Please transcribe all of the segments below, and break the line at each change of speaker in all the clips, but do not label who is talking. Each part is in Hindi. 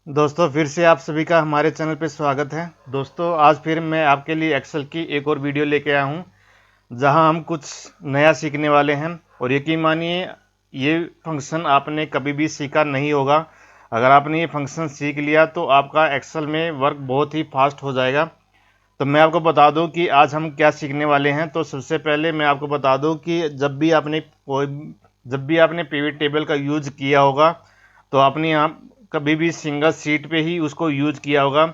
दोस्तों फिर से आप सभी का हमारे चैनल पे स्वागत है। दोस्तों आज फिर मैं आपके लिए एक्सेल की एक और वीडियो लेके आया हूँ जहां हम कुछ नया सीखने वाले हैं। और यकीन मानिए ये फंक्शन आपने कभी भी सीखा नहीं होगा। अगर आपने ये फंक्शन सीख लिया तो आपका एक्सेल में वर्क बहुत ही फास्ट हो जाएगा। तो मैं आपको बता दूं कि आज हम क्या सीखने वाले हैं। तो सबसे पहले मैं आपको बता दूं कि जब भी आपने पिवट टेबल का यूज किया होगा तो आपने यहाँ कभी भी सिंगल सीट पे ही उसको यूज किया होगा।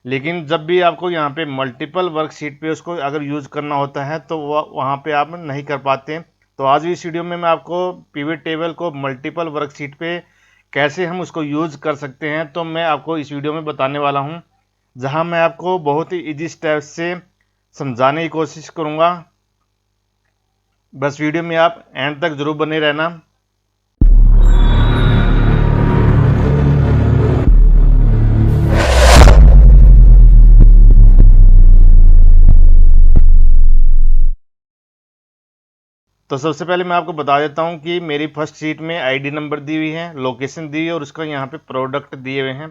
लेकिन जब भी आपको यहाँ पे मल्टीपल वर्कशीट पे उसको अगर यूज करना होता है तो वहाँ पे आप नहीं कर पाते। तो आज इस वीडियो में मैं आपको पिवट टेबल को मल्टीपल वर्कशीट पे कैसे हम उसको यूज कर सकते हैं तो मैं आपको इस वीडियो में बताने वाला हूँ, जहां मैं आपको बहुत ही इजी स्टेप से समझाने की कोशिश करूंगा। बस वीडियो में आप एंड तक जरूर बने रहना। तो सबसे पहले मैं आपको बता देता हूं कि मेरी फर्स्ट शीट में आईडी नंबर दी हुई है, लोकेशन दी हुई है और उसका यहाँ पे प्रोडक्ट दिए हुए हैं।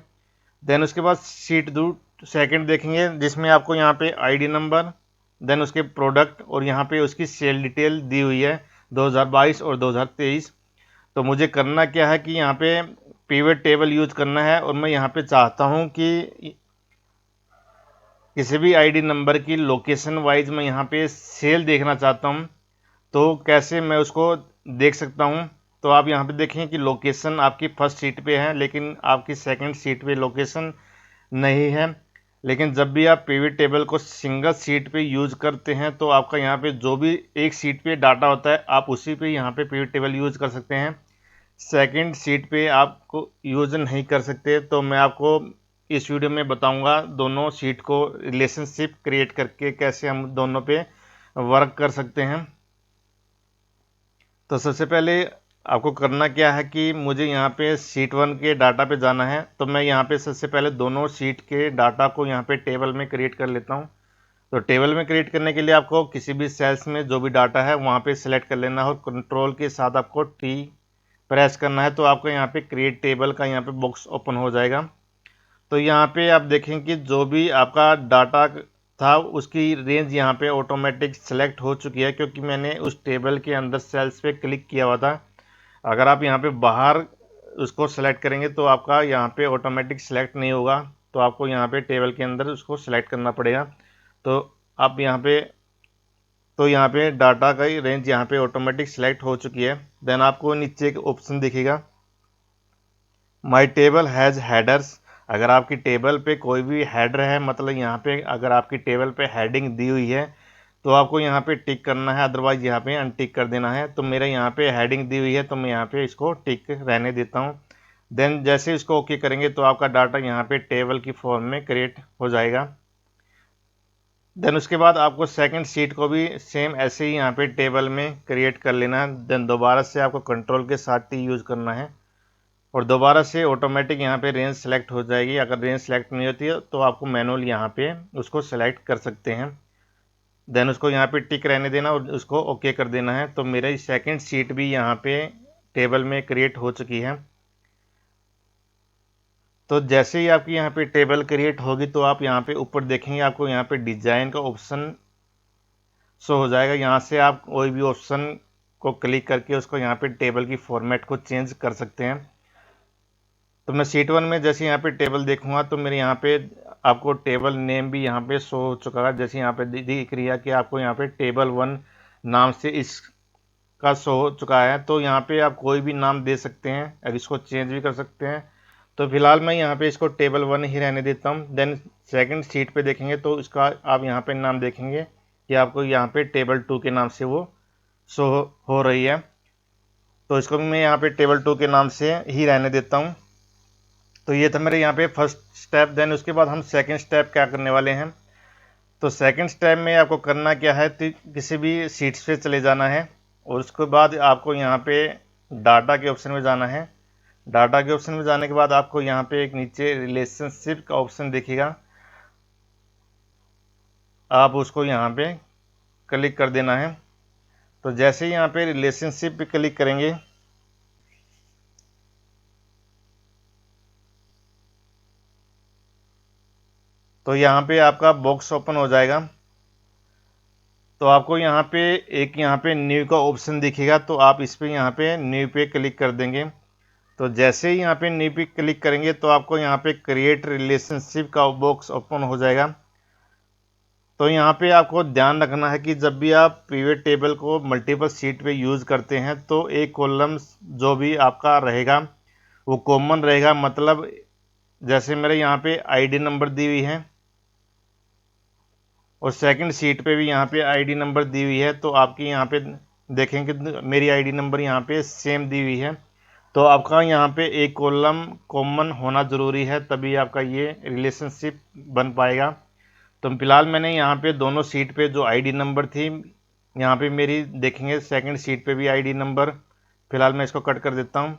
देन उसके बाद शीट दो सेकंड देखेंगे जिसमें आपको यहाँ पे आईडी नंबर, देन उसके प्रोडक्ट और यहाँ पे उसकी सेल डिटेल दी हुई है 2022 और 2023। तो मुझे करना क्या है कि यहाँ पे पिवट टेबल यूज करना है और मैं यहाँ पे चाहता हूँ कि किसी भी आईडी नंबर की लोकेशन वाइज मैं यहाँ पे सेल देखना चाहता हूँ। तो कैसे मैं उसको देख सकता हूँ? तो आप यहाँ पे देखें कि लोकेशन आपकी फर्स्ट सीट पे है लेकिन आपकी सेकंड सीट पे लोकेशन नहीं है। लेकिन जब भी आप पिवट टेबल को सिंगल सीट पे यूज करते हैं तो आपका यहाँ पे जो भी एक सीट पे डाटा होता है आप उसी पे यहाँ पे पिवट टेबल यूज कर सकते हैं। सेकंड सीट पे आपको यूज नहीं कर सकते। तो मैं आपको इस वीडियो में बताऊंगा दोनों सीट को रिलेशनशिप क्रिएट करके कैसे हम दोनों पे वर्क कर सकते हैं। तो सबसे पहले आपको करना क्या है कि मुझे यहाँ पे सीट वन के डाटा पे जाना है। तो मैं यहाँ पे सबसे पहले दोनों सीट के डाटा को यहाँ पे टेबल में क्रिएट कर लेता हूँ। तो टेबल में क्रिएट करने के लिए आपको किसी भी सेल्स में जो भी डाटा है वहाँ पे सिलेक्ट कर लेना है और कंट्रोल के साथ आपको टी प्रेस करना है। तो आपको यहाँ पे क्रिएट टेबल का यहाँ पे बॉक्स ओपन हो जाएगा। तो यहाँ पे आप देखें कि जो भी आपका डाटा था उसकी रेंज यहाँ पे ऑटोमेटिक सेलेक्ट हो चुकी है क्योंकि मैंने उस टेबल के अंदर सेल्स पे क्लिक किया हुआ था। अगर आप यहाँ पे बाहर उसको सेलेक्ट करेंगे तो आपका यहाँ पे ऑटोमेटिक सेलेक्ट नहीं होगा। तो आपको यहाँ पे टेबल के अंदर उसको सेलेक्ट करना पड़ेगा। तो आप यहाँ पे डाटा का रेंज यहाँ पे ऑटोमेटिक सेलेक्ट हो चुकी है। देन आपको नीचे एक ऑप्शन दिखेगा, माई टेबल हैज़ हेडर्स। अगर आपकी टेबल पे कोई भी हेडर है, मतलब यहाँ पे अगर आपकी टेबल पे हेडिंग दी हुई है तो आपको यहाँ पे टिक करना है, अदरवाइज यहाँ पे अनटिक कर देना है। तो मेरे यहाँ पे हेडिंग दी हुई है तो मैं यहाँ पे इसको टिक रहने देता हूँ। देन जैसे इसको ओके करेंगे तो आपका डाटा यहाँ पे टेबल की फॉर्म में क्रिएट हो जाएगा। देन उसके बाद आपको सेकंड सीट को भी सेम ऐसे ही यहाँ पे टेबल में क्रिएट कर लेना है। देन दोबारा से आपको कंट्रोल के साथ टी यूज़ करना है और दोबारा से ऑटोमेटिक यहाँ पे रेंज सेलेक्ट हो जाएगी। अगर रेंज सेलेक्ट नहीं होती है तो आपको मैनुअल यहाँ पे उसको सेलेक्ट कर सकते हैं। देन उसको यहाँ पे टिक रहने देना और उसको ओके कर देना है। तो मेरी सेकंड सीट भी यहाँ पे टेबल में क्रिएट हो चुकी है। तो जैसे ही आपकी यहाँ पे टेबल क्रिएट होगी तो आप यहाँ पे ऊपर देखेंगे आपको यहाँ पे डिजाइन का ऑप्शन शो हो जाएगा। यहाँ से आप कोई भी ऑप्शन को क्लिक करके उसको यहाँ पे टेबल की फॉर्मेट को चेंज कर सकते हैं। तो मैं सीट वन में जैसे यहाँ पे टेबल देखूंगा तो मेरे यहाँ पे आपको टेबल नेम भी यहाँ पे शो हो चुका है। जैसे यहाँ पे दिख रही है कि आपको यहाँ पे टेबल वन नाम से इसका शो हो चुका है। तो यहाँ पे आप कोई भी नाम दे सकते हैं, अब इसको चेंज भी कर सकते हैं। तो फिलहाल मैं यहाँ पे इसको टेबल वन ही रहने देता हूँ। देन सेकंड सीट पे देखेंगे तो इसका आप यहाँ पे नाम देखेंगे कि आपको यहाँ पे टेबल टू के नाम से वो शो हो रही है। तो इसको भी मैं यहाँ पे टेबल टू के नाम से ही रहने देता हूँ। तो ये था मेरे यहाँ पे फर्स्ट स्टेप। देन उसके बाद हम सेकंड स्टेप क्या करने वाले हैं। तो सेकंड स्टेप में आपको करना क्या है, तो किसी भी सीट्स पे चले जाना है और उसके बाद आपको यहाँ पे डाटा के ऑप्शन में जाना है। डाटा के ऑप्शन में जाने के बाद आपको यहाँ पे एक नीचे रिलेशनशिप का ऑप्शन दिखेगा, आप उसको यहाँ पे क्लिक कर देना है। तो जैसे ही यहाँ पे रिलेशनशिप पे क्लिक करेंगे तो यहाँ पे आपका बॉक्स ओपन हो जाएगा। तो आपको यहाँ पे एक यहाँ पे न्यू का ऑप्शन दिखेगा, तो आप इस पे यहाँ पे न्यू पे क्लिक कर देंगे। तो जैसे ही यहाँ पे न्यू पे क्लिक करेंगे तो आपको यहाँ पे क्रिएट रिलेशनशिप का बॉक्स ओपन हो जाएगा। तो यहाँ पे आपको ध्यान रखना है कि जब भी आप पिवट टेबल को मल्टीपल शीट पे यूज़ करते हैं तो एक कॉलम जो भी आपका रहेगा वो कॉमन रहेगा। मतलब जैसे मेरे यहाँ पे आईडी नंबर दी हुई है और सेकंड शीट पे भी यहाँ पे आईडी नंबर दी हुई है, तो आपकी यहाँ पे देखेंगे मेरी आईडी नंबर यहाँ पे सेम दी हुई है। तो आपका यहाँ पे एक कॉलम कॉमन होना ज़रूरी है, तभी आपका ये रिलेशनशिप बन पाएगा। तो फिलहाल मैंने यहाँ पे दोनों सीट पे जो आईडी नंबर थी, यहाँ पे मेरी देखेंगे सेकंड सीट पे भी आईडी नंबर, फिलहाल मैं इसको कट कर देता हूँ।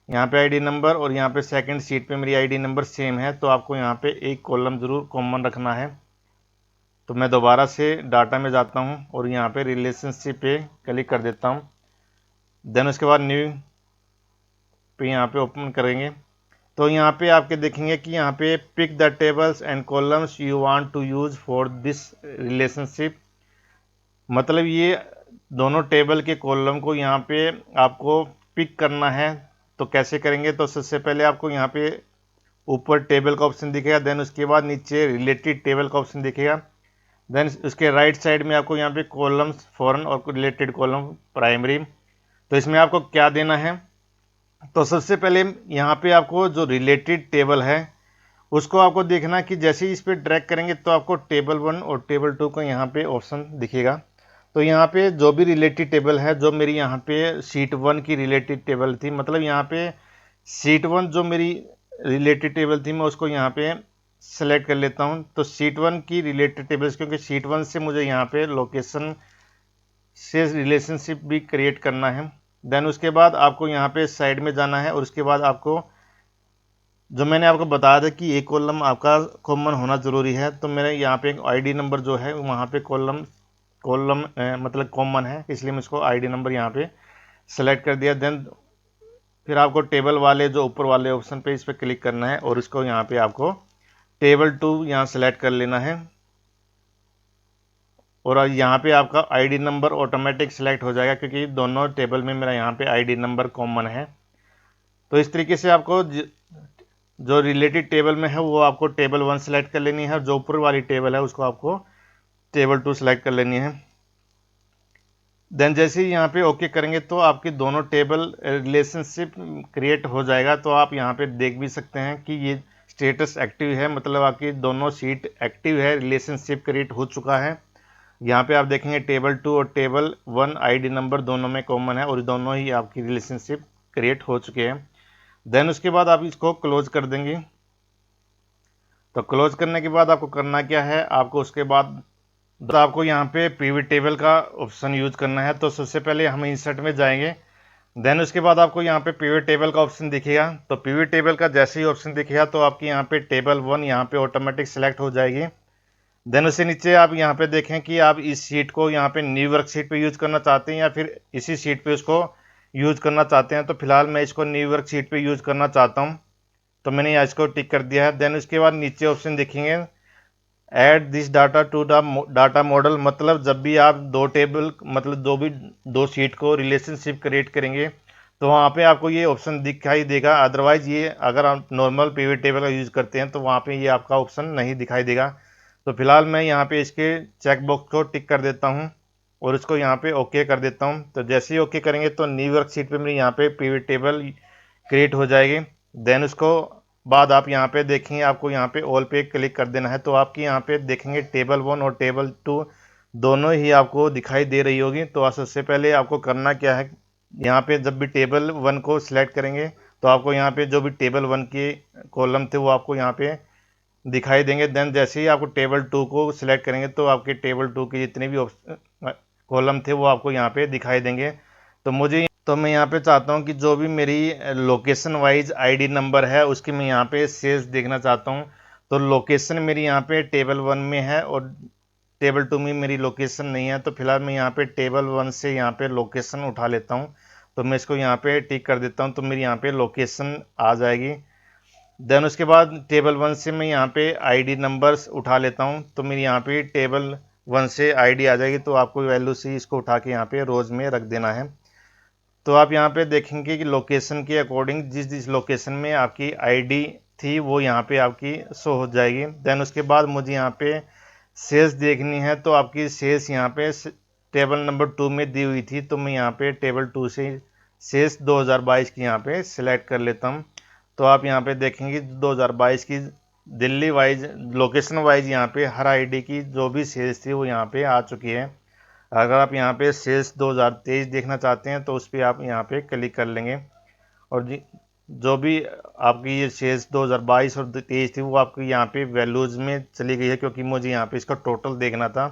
यहाँ पे आईडी नंबर और यहाँ पे सेकंड सीट पे मेरी आईडी नंबर सेम है, तो आपको यहाँ पे एक कॉलम ज़रूर कॉमन रखना है। तो मैं दोबारा से डाटा में जाता हूँ और यहाँ पे रिलेशनशिप पे क्लिक कर देता हूँ। देन उसके बाद न्यू पे यहाँ पे ओपन करेंगे। तो यहाँ पे आपके देखेंगे कि यहाँ पे pick the tables and columns you want to use for this relationship. मतलब ये दोनों टेबल के कॉलम को यहाँ पे आपको पिक करना है। तो कैसे करेंगे, तो सबसे पहले आपको यहाँ पे ऊपर टेबल का ऑप्शन दिखेगा, देन उसके बाद नीचे रिलेटेड टेबल का ऑप्शन दिखेगा, देन उसके राइट साइड में आपको यहाँ पे कॉलम्स फॉरेन और रिलेटेड कॉलम प्राइमरी। तो इसमें आपको क्या देना है, तो सबसे पहले यहाँ पे आपको जो रिलेटेड टेबल है उसको आपको देखना कि जैसे ही इस पर ड्रैग करेंगे तो आपको टेबल 1 और टेबल 2 का यहाँ पे ऑप्शन दिखेगा। तो यहाँ पे जो भी रिलेटेड टेबल है, जो मेरी यहाँ पे शीट 1 की रिलेटेड टेबल थी, मतलब यहाँ पे शीट 1 जो मेरी रिलेटेड टेबल थी मैं उसको यहाँ पे सेलेक्ट कर लेता हूँ। तो शीट 1 की रिलेटेड टेबल्स, क्योंकि शीट 1 से मुझे यहाँ पे लोकेशन से रिलेशनशिप भी क्रिएट करना है। देन उसके बाद आपको यहाँ पे साइड में जाना है और उसके बाद आपको जो मैंने आपको बताया था कि एक कॉलम आपका कॉमन होना ज़रूरी है, तो मेरे यहाँ पे एक आईडी नंबर जो है वहाँ पे कॉलम कॉलम मतलब कॉमन है, इसलिए मैं इसको आईडी नंबर यहाँ पे सेलेक्ट कर दिया। देन फिर आपको टेबल वाले जो ऊपर वाले ऑप्शन पे इस पर क्लिक करना है और इसको यहाँ पे आपको टेबल 2 यहाँ सेलेक्ट कर लेना है और यहाँ पे आपका आईडी नंबर ऑटोमेटिक सेलेक्ट हो जाएगा, क्योंकि दोनों टेबल में मेरा यहाँ पे आईडी नंबर कॉमन है। तो इस तरीके से आपको जो रिलेटेड टेबल में है वो आपको टेबल 1 सेलेक्ट कर लेनी है और जो ऊपर वाली टेबल है उसको आपको टेबल 2 सेलेक्ट कर लेनी है। देन जैसे ही यहाँ पे ओके करेंगे तो आपकी दोनों टेबल रिलेशनशिप क्रिएट हो जाएगा। तो आप यहाँ पे देख भी सकते हैं कि ये स्टेटस एक्टिव है, मतलब आपकी दोनों शीट एक्टिव है, रिलेशनशिप क्रिएट हो चुका है। यहाँ पे आप देखेंगे टेबल 2 और टेबल 1 आईडी नंबर दोनों में कॉमन है और दोनों ही आपकी रिलेशनशिप क्रिएट हो चुके हैं। देन उसके बाद आप इसको क्लोज कर देंगे। तो क्लोज करने के बाद आपको करना क्या है, आपको उसके बाद तो आपको यहाँ पे पिवट टेबल का ऑप्शन यूज करना है। तो सबसे पहले हम इंसर्ट में जाएंगे, देन उसके बाद आपको यहाँ पे पिवट टेबल का ऑप्शन दिखेगा। तो पिवट टेबल का जैसे ही ऑप्शन दिखेगा तो आपकी यहाँ पे टेबल 1 यहाँ पे ऑटोमेटिक सेलेक्ट हो जाएगी। देन उससे नीचे आप यहाँ पे देखें कि आप इस शीट को यहाँ पे न्यू वर्कशीट पे यूज करना चाहते हैं या फिर इसी शीट पे उसको यूज करना चाहते हैं। तो फिलहाल मैं इसको न्यू वर्कशीट पे यूज करना चाहता हूँ, तो मैंने यहाँ इसको टिक कर दिया है। देन उसके बाद नीचे ऑप्शन दिखेंगे add this data to the data model, मतलब जब भी आप दो टेबल मतलब दो शीट को रिलेशनशिप क्रिएट करेंगे तो वहाँ पे आपको ये ऑप्शन दिखाई देगा। अदरवाइज ये अगर आप नॉर्मल पिवट टेबल का यूज़ करते हैं तो वहाँ पे ये आपका ऑप्शन नहीं दिखाई देगा। तो फिलहाल मैं यहाँ पे इसके चेक बॉक्स को टिक कर देता हूँ और इसको यहाँ पे ओके कर देता हूँ। तो जैसे ही ओके करेंगे तो न्यू वर्कशीट पे मेरी यहाँ पे पिवट टेबल क्रिएट हो जाएगी। देन उसको बाद आप यहाँ पे देखेंगे, आपको यहाँ पे ऑल पे क्लिक कर देना है। तो आपकी यहाँ पे देखेंगे टेबल 1 और टेबल 2 दोनों ही आपको दिखाई दे रही होगी। तो सबसे पहले आपको करना क्या है, यहाँ पे जब भी टेबल 1 को सिलेक्ट करेंगे तो आपको यहाँ पे जो भी टेबल 1 के कॉलम थे वो आपको यहाँ पे दिखाई देंगे। देन जैसे ही आपको टेबल 2 को सिलेक्ट करेंगे तो आपके टेबल 2 के जितने भी कॉलम थे वो आपको यहाँ पे दिखाई देंगे। तो मैं यहाँ पे चाहता हूँ कि जो भी मेरी लोकेशन वाइज आईडी नंबर है उसकी मैं यहाँ पे सेल्स देखना चाहता हूँ। तो लोकेशन मेरी यहाँ पे टेबल 1 में है और टेबल 2 में मेरी लोकेशन नहीं है। तो फिलहाल मैं यहाँ पे टेबल 1 से यहाँ पे लोकेशन उठा लेता हूँ। तो मैं इसको यहाँ पे टिक कर देता हूँ, तो मेरी यहाँ पे लोकेशन आ जाएगी। देन उसके बाद टेबल 1 से मैं यहाँ पे आईडी नंबर्स उठा लेता हूँ, तो मेरी यहाँ पे टेबल 1 से आईडी आ जाएगी, तो आपको वैल्यू से इसको उठा के यहाँ पे रोज़ में रख देना है। तो आप यहाँ पे देखेंगे कि लोकेशन के अकॉर्डिंग जिस जिस लोकेशन में आपकी आईडी थी वो यहाँ पे आपकी शो हो जाएगी। देन उसके बाद मुझे यहाँ पे सेल्स देखनी है, तो आपकी सेल्स यहाँ पे टेबल नंबर 2 में दी हुई थी, तो मैं यहाँ पे टेबल 2 से सेल्स 2022 की यहाँ पे सिलेक्ट कर लेता हूँ। तो आप यहाँ पे देखेंगे 2022 की दिल्ली वाइज लोकेशन वाइज यहाँ पे हर आईडी की जो भी सेल्स थी वो यहाँ पे आ चुकी है। अगर आप यहाँ पे सेल्स 2023 देखना चाहते हैं तो उस पर आप यहाँ पे क्लिक कर लेंगे, और जो भी आपकी ये सेल्स 2022 और 23 थी वो आपकी यहाँ पे वैल्यूज़ में चली गई है, क्योंकि मुझे यहाँ पे इसका टोटल देखना था।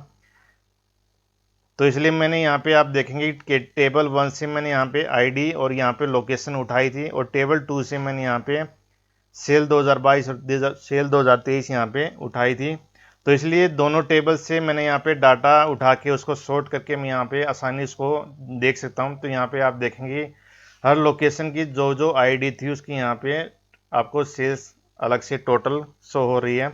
तो इसलिए मैंने यहाँ पे आप देखेंगे कि टेबल 1 से मैंने यहाँ पे आईडी और यहाँ पे लोकेशन उठाई थी, और टेबल 2 से मैंने यहाँ पे सेल 2022 और सेल 2023 यहाँ पे उठाई थी। तो इसलिए दोनों टेबल से मैंने यहाँ पे डाटा उठा के उसको सॉर्ट करके मैं यहाँ पे आसानी इसको देख सकता हूँ। तो यहाँ पे आप देखेंगे हर लोकेशन की जो जो आईडी थी उसकी यहाँ पे आपको सेल्स अलग से टोटल शो हो रही है।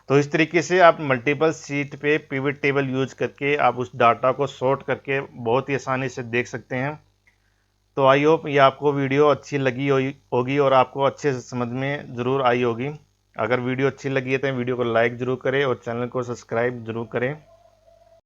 तो इस तरीके से आप मल्टीपल सीट पे पिवट टेबल यूज करके आप उस डाटा को सॉर्ट करके बहुत ही आसानी से देख सकते हैं। तो आई होप ये आपको वीडियो अच्छी लगी होगी और आपको अच्छे से समझ में ज़रूर आई होगी। अगर वीडियो अच्छी लगी है तो वीडियो को लाइक ज़रूर करें और चैनल को सब्सक्राइब ज़रूर करें।